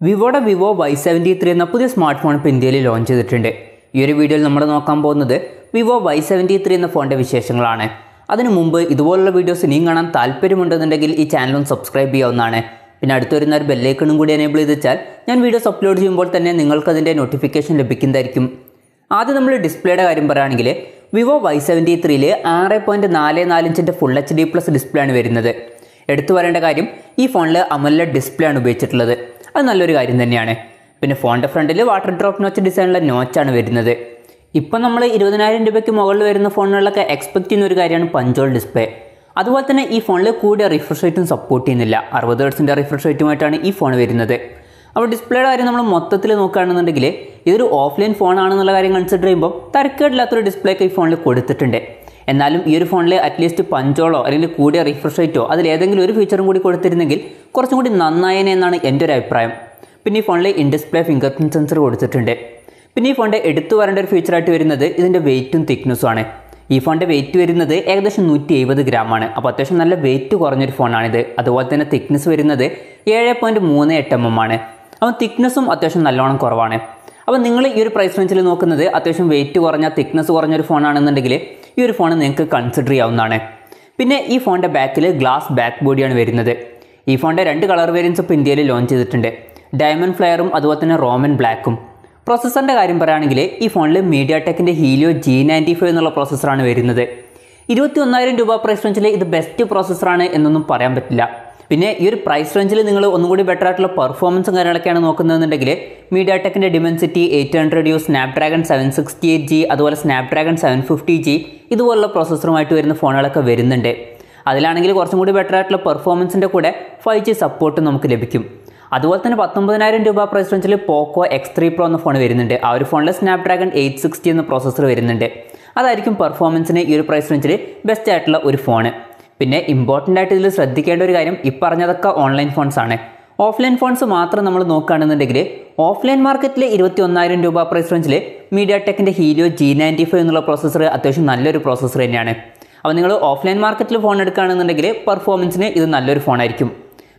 വിവോയുടെ Vivo Y73 എന്ന പുതിയ smart phone ഇപ്പോൾ ഇന്ത്യയിൽ ലോഞ്ച് ചെയ്തിട്ടുണ്ട്. ഈ ഒരു വീഡിയോയിൽ നമ്മൾ നോക്കാൻ പോകുന്നത് വിവോ Y73 എന്ന ഫോണിൻ്റെ വിശേഷങ്ങളാണ്. അതിനു മുമ്പ് ഇതുപോലുള്ള വീഡിയോസ് ഇനിയും കാണാൻ താല്പര്യമുണ്ടെന്നുണ്ടെങ്കിൽ ഈ ചാനലും സബ്സ്ക്രൈബ് ചെയ്യാവുന്നതാണ്. പിന്നെ അടുത്ത് വരുന്ന ഒരു ബെല്ലൈക്കണും കൂടി എനേബിൾ ചെയ്ത് വെച്ചാൽ ഞാൻ വീഡിയോസ് അപ്ലോഡ് ചെയ്യുമ്പോൾ തന്നെ നിങ്ങൾക്ക് അതിൻ്റെ നോട്ടിഫിക്കേഷൻ ലഭിക്കുന്നതായിരിക്കും. ആദ്യം നമ്മൾ ഡിസ്പ്ലേയുടെ കാര്യം പറയുകയാണെങ്കിൽ വിവോ Y73 6.44 ഇഞ്ചിൻ്റെ ഫുൾ HD+ ഡിസ്പ്ലേ ആണ് വരുന്നത്. എടുത്തു പറയേണ്ട കാര്യം ഈ ഫോണിൽ അമോലെഡ് ഡിസ്പ്ലേ ആണ് ഉപയോഗിച്ചിട്ടുള്ളത്. അത് നല്ലൊരു കാര്യം തന്നെയാണ്. പിന്നെ ഫോണിൻ്റെ ഫ്രണ്ടിൽ വാട്ടർ ഡ്രോപ്പ് നോച്ച് ഡിസൈനുള്ള നോച്ചാണ് വരുന്നത്. ഇപ്പം നമ്മൾ 20,000 രൂപയ്ക്ക് മുകളിൽ വരുന്ന ഫോണുകളിലൊക്കെ എക്സ്പെക്ട് ചെയ്യുന്ന ഒരു കാര്യമാണ് പഞ്ചോൾ ഡിസ്പ്ലേ. അതുപോലെ തന്നെ ഈ ഫോണിൽ കൂടിയ റിഫ്രഷ് റേറ്റും സപ്പോർട്ട് ചെയ്യുന്നില്ല. 60 ഹെർട്സിൻ്റെ റിഫ്രഷ് റേറ്റുമായിട്ടാണ് ഈ ഫോൺ വരുന്നത്. അപ്പോൾ ഡിസ്പ്ലേയുടെ കാര്യം നമ്മൾ മൊത്തത്തിൽ നോക്കുകയാണെന്നുണ്ടെങ്കിൽ ഇതൊരു ഓഫ്ലൈൻ ഫോണാണെന്നുള്ള കാര്യം കൺസിഡർ ചെയ്യുമ്പോൾ തരക്കേടില്ലാത്തൊരു ഡിസ്പ്ലേക്ക് ഈ ഫോണിൽ കൊടുത്തിട്ടുണ്ട്. എന്നാലും ഈ ഒരു ഫോണിൽ അറ്റ്ലീസ്റ്റ് പഞ്ചോളോ അല്ലെങ്കിൽ കൂടിയ റിഫ്രഷ് റേറ്റോ അതിലേതെങ്കിലും ഒരു ഫീച്ചറും കൂടി കൊടുത്തിരുന്നെങ്കിൽ കുറച്ചും കൂടി നന്നായേനെ എന്നാണ് എൻ്റെ ഒരു അഭിപ്രായം. പിന്നെ ഈ ഫോണിൽ in display finger print sensor കൊടുത്തിട്ടുണ്ട്. പിന്നെ ഈ ഫോണിൻ്റെ എടുത്തു വരേണ്ട ഒരു ഫീച്ചറായിട്ട് വരുന്നത് ഇതിൻ്റെ വെയിറ്റും തിക്നെസ്സും ആണ്. ഈ ഫോണിൻ്റെ വെയിറ്റ് വരുന്നത് ഏകദേശം 170 ഗ്രാമാണ്. അപ്പോൾ അത്യാവശ്യം നല്ല വെയിറ്റ് കുറഞ്ഞൊരു ഫോണാണിത്. അതുപോലെ തന്നെ തിക്നെസ് വരുന്നത് 7.38 mm ആണ്. അപ്പോൾ തിക്നെസ്സും അത്യാവശ്യം നല്ലോണം കുറവാണ്. അപ്പോൾ നിങ്ങൾ ഈ ഒരു പ്രൈസ് റേഞ്ചിൽ നോക്കുന്നത് അത്യാവശ്യം വെയിറ്റ് കുറഞ്ഞ തിക്നെസ് കുറഞ്ഞൊരു ഫോണാണെന്നുണ്ടെങ്കിൽ ഈ ഒരു ഫോൺ നിങ്ങൾക്ക് കൺസിഡർ ചെയ്യാവുന്നതാണ്. പിന്നെ ഈ ഫോണിൻ്റെ ബാക്കിൽ ഗ്ലാസ് ബാക്ക് ബോഡിയാണ് വരുന്നത്. ഈ ഫോണിൻ്റെ 2 കളർ വേരിയൻസ് ഇപ്പോൾ ഇന്ത്യയിൽ ലോഞ്ച് ചെയ്തിട്ടുണ്ട്. ഡയമണ്ട് ഫ്ലെയറും അതുപോലെ തന്നെ റോമൻ ബ്ലാക്കും. പ്രോസസ്സറിൻ്റെ കാര്യം പറയുകയാണെങ്കിൽ ഈ ഫോണിൽ മീഡിയാടെക്കിൻ്റെ ഹീലിയോ G95 എന്നുള്ള പ്രോസസ്സറാണ് വരുന്നത്. 21,000 രൂപ പ്രൈസ് റേഞ്ചിൽ ഇത് ബെസ്റ്റ് പ്രോസസ്സറാണ് എന്നൊന്നും പറയാൻ പറ്റില്ല. പിന്നെ ഈ ഒരു പ്രൈസ് റേഞ്ചിൽ നിങ്ങൾ ഒന്നും കൂടി ബെറ്റർ ആയിട്ടുള്ള പെർഫോമൻസും കാര്യങ്ങളൊക്കെയാണ് നോക്കുന്നതെന്നുണ്ടെങ്കിൽ മീഡിയാടെക്കിൻ്റെ ഡിമെൻസിറ്റി 800U, സ്നാപ്ഡ്രാഗൺ 768G, അതുപോലെ സ്നാപ്ഡ്രാഗൺ 750G ഇതുപോലുള്ള പ്രോസസ്സറുമായിട്ട് വരുന്ന ഫോണുകളൊക്കെ വരുന്നുണ്ട്. അതിലാണെങ്കിൽ കുറച്ചും കൂടി ബെറ്റർ ആയിട്ടുള്ള പെർഫോമൻസിൻ്റെ കൂടെ 5G സപ്പോർട്ടും നമുക്ക് ലഭിക്കും. അതുപോലെ തന്നെ 19,000 രൂപ പ്രൈസ് റേഞ്ചിൽ പോക്കോ X3 Pro എന്ന ഫോൺ വരുന്നുണ്ട്. ആ ഒരു ഫോണിൽ സ്നാപ്ഡ്രാഗൺ 860 എന്ന പ്രോസസ്സർ വരുന്നുണ്ട്. അതായിരിക്കും പെർഫോമൻസിന് ഈ ഒരു പ്രൈസ് റേഞ്ചിൽ ബെസ്റ്റ് ആയിട്ടുള്ള ഒരു ഫോണ്. പിന്നെ ഇമ്പോർട്ടൻ്റ് ആയിട്ട് ഇതിൽ ശ്രദ്ധിക്കേണ്ട ഒരു കാര്യം ഈ പറഞ്ഞതൊക്കെ ഓൺലൈൻ ഫോൺസ് ആണ്. ഓഫ്ലൈൻ ഫോൺസ് മാത്രം നമ്മൾ നോക്കുകയാണെന്നുണ്ടെങ്കിൽ ഓഫ്ലൈൻ മാർക്കറ്റിൽ 21,000 രൂപ പ്രൈസ് റേഞ്ചിൽ മീഡിയാടെക്കിൻ്റെ ഹീലിയോ G95 എന്നുള്ള പ്രോസസ്സർ അത്യാവശ്യം നല്ലൊരു പ്രോസസ്സർ തന്നെയാണ്. അപ്പോൾ നിങ്ങൾ ഓഫ്ലൈൻ മാർക്കറ്റിൽ ഫോൺ എടുക്കുകയാണെന്നുണ്ടെങ്കിൽ പെർഫോമൻസിന് ഇത് നല്ലൊരു ഫോണായിരിക്കും.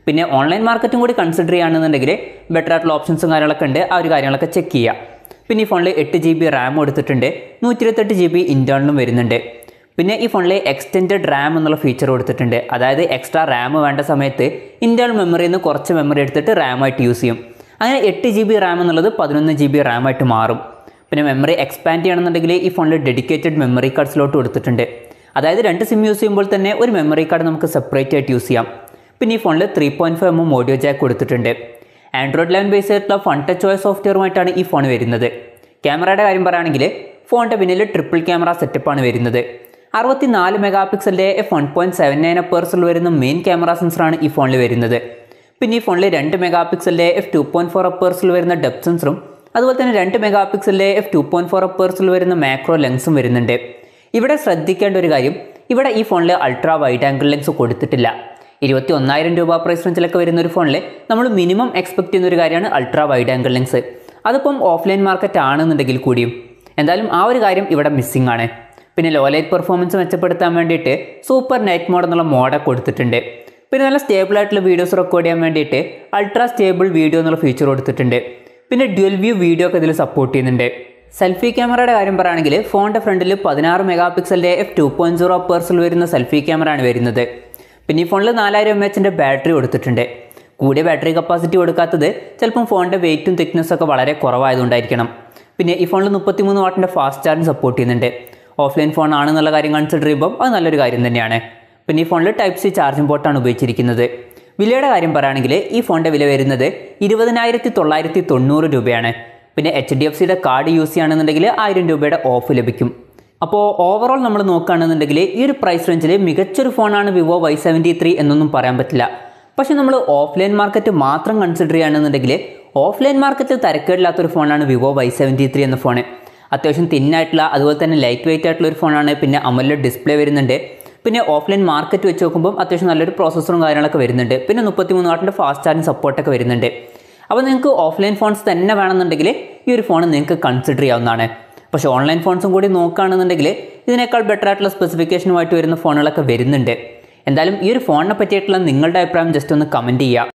പിന്നെ ഓൺലൈൻ മാർക്കറ്റും കൂടി കൺസിഡർ ചെയ്യുകയാണെന്നുണ്ടെങ്കിൽ ബെറ്റർ ആയിട്ടുള്ള ഓപ്ഷൻസും കാര്യങ്ങളൊക്കെ ഉണ്ട്. ആ ഒരു കാര്യങ്ങളൊക്കെ ചെക്ക് ചെയ്യുക. പിന്നെ ഈ ഫോണിൽ 8GB റാം കൊടുത്തിട്ടുണ്ട്. 128GB ഇൻറ്റേർണലും വരുന്നുണ്ട്. പിന്നെ ഈ ഫോണിൽ എക്സ്റ്റെൻഡഡ് റാം എന്നുള്ള ഫീച്ചർ കൊടുത്തിട്ടുണ്ട്. അതായത് എക്സ്ട്രാ റാം വേണ്ട സമയത്ത് ഇൻറ്റേർണൽ മെമ്മറിയിൽ നിന്ന് കുറച്ച് മെമ്മറി എടുത്തിട്ട് റാമായിട്ട് യൂസ് ചെയ്യും. അങ്ങനെ 8GB റാം എന്നുള്ളത് 11GB റാമായിട്ട് മാറും. പിന്നെ മെമ്മറി എക്സ്പാൻഡ് ചെയ്യണമെന്നുണ്ടെങ്കിൽ ഈ ഫോണിൽ ഡെഡിക്കേറ്റഡ് മെമ്മറി കാർഡ് സ്ലോട്ട് കൊടുത്തിട്ടുണ്ട്. അതായത് 2 സിം യൂസ് ചെയ്യുമ്പോൾ തന്നെ ഒരു മെമ്മറി കാർഡ് നമുക്ക് സെപ്പറേറ്റ് ആയിട്ട് യൂസ് ചെയ്യാം. പിന്നെ ഈ ഫോണിൽ 3.5 mm ഓഡിയോ ജാക്ക് കൊടുത്തിട്ടുണ്ട്. ആൻഡ്രോയിഡ് 11 ബേസ് ആയിട്ടുള്ള ഫൺ ടച്ച് OS സോഫ്റ്റ്വെയറുമായിട്ടാണ് ഈ ഫോൺ വരുന്നത്. ക്യാമറയുടെ കാര്യം പറയുകയാണെങ്കിൽ ഫോണിൻ്റെ പിന്നിൽ ട്രിപ്പിൾ ക്യാമറ സെറ്റപ്പാണ് വരുന്നത്. 64 മെഗാപിക്സലിൻ്റെ f1.79 അപ്പേഴ്സിൽ വരുന്ന മെയിൻ ക്യാമറ സെൻസറാണ് ഈ ഫോണിൽ വരുന്നത്. പിന്നെ ഈ ഫോണിൽ 2 മെഗാപിക്സലിൻ്റെ f2.4 അപ്പേഴ്സിൽ വരുന്ന ഡെപ്ത് സെൻസറും അതുപോലെ തന്നെ 2 മെഗാപിക്സലിൻ്റെ f2.4 അപ്പേഴ്സിൽ വരുന്ന മാക്രോ ലെൻസും വരുന്നുണ്ട്. ഇവിടെ ശ്രദ്ധിക്കേണ്ട ഒരു കാര്യം, ഇവിടെ ഈ ഫോണിൽ അൾട്രാ വൈഡ് ആംഗിൾ ലെൻസ് കൊടുത്തിട്ടില്ല. 21,000 രൂപ പ്രൈസ് റേഞ്ചിലൊക്കെ വരുന്ന ഒരു ഫോണിൽ നമ്മൾ മിനിമം എക്സ്പെക്ട് ചെയ്യുന്ന ഒരു കാര്യമാണ് അൾട്രാ വൈഡ് ആംഗിൾ ലെൻസ്. അതിപ്പം ഓഫ്ലൈൻ മാർക്കറ്റ് ആണെന്നുണ്ടെങ്കിൽ കൂടിയും എന്തായാലും ആ ഒരു കാര്യം ഇവിടെ മിസ്സിംഗ് ആണ്. പിന്നെ ലോ ലൈറ്റ് പെർഫോമൻസ് മെച്ചപ്പെടുത്താൻ വേണ്ടിയിട്ട് സൂപ്പർ നൈറ്റ് മോഡ് എന്നുള്ള മോഡ് കൊടുത്തിട്ടുണ്ട്. പിന്നെ നല്ല സ്റ്റേബിൾ ആയിട്ടുള്ള വീഡിയോസ് റെക്കോർഡ് ചെയ്യാൻ വേണ്ടിയിട്ട് അൾട്രാ സ്റ്റേബിൾ വീഡിയോ എന്നുള്ള ഫീച്ചർ കൊടുത്തിട്ടുണ്ട്. പിന്നെ ഡ്യുവൽ വ്യൂ വീഡിയോ ഒക്കെ ഇതിൽ സപ്പോർട്ട് ചെയ്യുന്നുണ്ട്. സെൽഫി ക്യാമറയുടെ കാര്യം പറയുകയാണെങ്കിൽ ഫോണിൻ്റെ ഫ്രണ്ടിൽ 16 മെഗാപിക്സലിൻ്റെ f2.0 അപ്പേഴ്സിൽ വരുന്ന സെൽഫി ക്യാമറ ആണ് വരുന്നത്. പിന്നെ ഈ ഫോണിൽ 4000 mAh ബാറ്ററി കൊടുത്തിട്ടുണ്ട്. കൂടിയ ബാറ്ററി കപ്പാസിറ്റി കൊടുക്കാത്തത് ചിലപ്പം ഫോണിൻ്റെ വെയിറ്റും തിക്നെസ്സൊക്കെ വളരെ കുറവായതുകൊണ്ടായിരിക്കണം. പിന്നെ ഈ ഫോണിൽ 33 വാട്ടിൻ്റെ ഫാസ്റ്റ് ചാർജിങ് സപ്പോർട്ട് ചെയ്യുന്നുണ്ട്. ഓഫ്ലൈൻ ഫോൺ ആണെന്നുള്ള കാര്യം കൺസിഡർ ചെയ്യുമ്പോൾ അത് നല്ലൊരു കാര്യം തന്നെയാണ്. പിന്നെ ഈ ഫോണിൽ Type-C ചാർജിംഗ് പോർട്ടാണ് ഉപയോഗിച്ചിരിക്കുന്നത്. വിലയുടെ കാര്യം പറയുകയാണെങ്കിൽ ഈ ഫോണിൻ്റെ വില വരുന്നത് 20,990 രൂപയാണ്. പിന്നെ HDFCയുടെ കാർഡ് യൂസ് ചെയ്യുകയാണെന്നുണ്ടെങ്കിൽ 1000 രൂപയുടെ ഓഫ് ലഭിക്കും. അപ്പോൾ ഓവറോൾ നമ്മൾ നോക്കുകയാണെന്നുണ്ടെങ്കിൽ ഈ ഒരു പ്രൈസ് റേഞ്ചിൽ മികച്ചൊരു ഫോണാണ് വിവോ Y73 എന്നൊന്നും പറയാൻ പറ്റില്ല. പക്ഷേ നമ്മൾ ഓഫ്ലൈൻ മാർക്കറ്റ് മാത്രം കൺസിഡർ ചെയ്യുകയാണെന്നുണ്ടെങ്കിൽ ഓഫ്ലൈൻ മാർക്കറ്റിൽ തരക്കേടില്ലാത്തൊരു ഫോണാണ് വിവോ Y73 എന്ന ഫോൺ. അത്യാവശ്യം തിന്നായിട്ടുള്ള അതുപോലെ തന്നെ ലൈറ്റ് വെയിറ്റ് ആയിട്ടുള്ള ഒരു ഫോണാണ്. പിന്നെ അമോലെഡ് ഡിസ്പ്ലേ വരുന്നുണ്ട്. പിന്നെ ഓഫ്ലൈൻ മാർക്കറ്റ് വെച്ച് നോക്കുമ്പോൾ അത്യാവശ്യം നല്ലൊരു പ്രോസസ്സറും കാര്യങ്ങളൊക്കെ വരുന്നുണ്ട്. പിന്നെ 33 വാട്ടിൻ്റെ ഫാസ്റ്റ് ചാർജിങ് സപ്പോർട്ടൊക്കെ വരുന്നുണ്ട്. അപ്പോൾ നിങ്ങൾക്ക് ഓഫ്ലൈൻ ഫോൺസ് തന്നെ വേണമെന്നുണ്ടെങ്കിൽ ഈ ഒരു ഫോൺ നിങ്ങൾക്ക് കൺസിഡർ ചെയ്യാവുന്നതാണ്. പക്ഷേ ഓൺലൈൻ ഫോൺസും കൂടി നോക്കുകയാണെന്നുണ്ടെങ്കിൽ ഇതിനേക്കാൾ ബെറ്റർ ആയിട്ടുള്ള സ്പെസിഫിക്കേഷനുമായിട്ട് വരുന്ന ഫോണുകളൊക്കെ വരുന്നുണ്ട്. എന്തായാലും ഈ ഒരു ഫോണിനെ പറ്റിയിട്ടുള്ള നിങ്ങളുടെ അഭിപ്രായം ജസ്റ്റ് ഒന്ന് കമൻറ്റ് ചെയ്യുക.